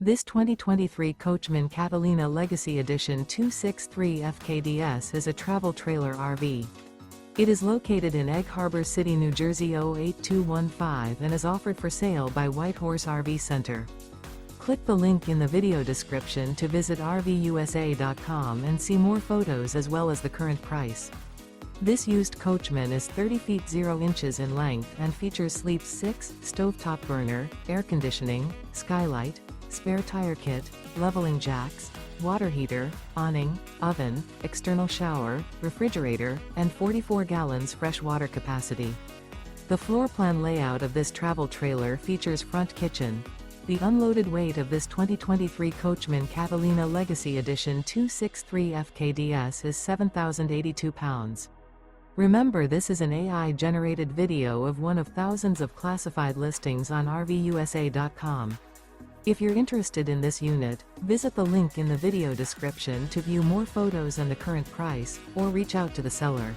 This 2023 Coachmen Catalina Legacy Edition 263 FKDS is a travel trailer RV. It is located in Egg Harbor City, New Jersey 08215 and is offered for sale by Whitehorse RV Center. Click the link in the video description to visit RVUSA.com and see more photos as well as the current price. This used Coachman is 30 feet 0 inches in length and features sleep 6, stovetop burner, air conditioning, skylight, spare tire kit, leveling jacks, water heater, awning, oven, external shower, refrigerator, and 44 gallons fresh water capacity. The floor plan layout of this travel trailer features front kitchen. The unloaded weight of this 2023 Coachmen Catalina Legacy Edition 263 FKDS is 7,082 pounds. Remember, this is an AI-generated video of one of thousands of classified listings on RVUSA.com. If you're interested in this unit, visit the link in the video description to view more photos and the current price, or reach out to the seller.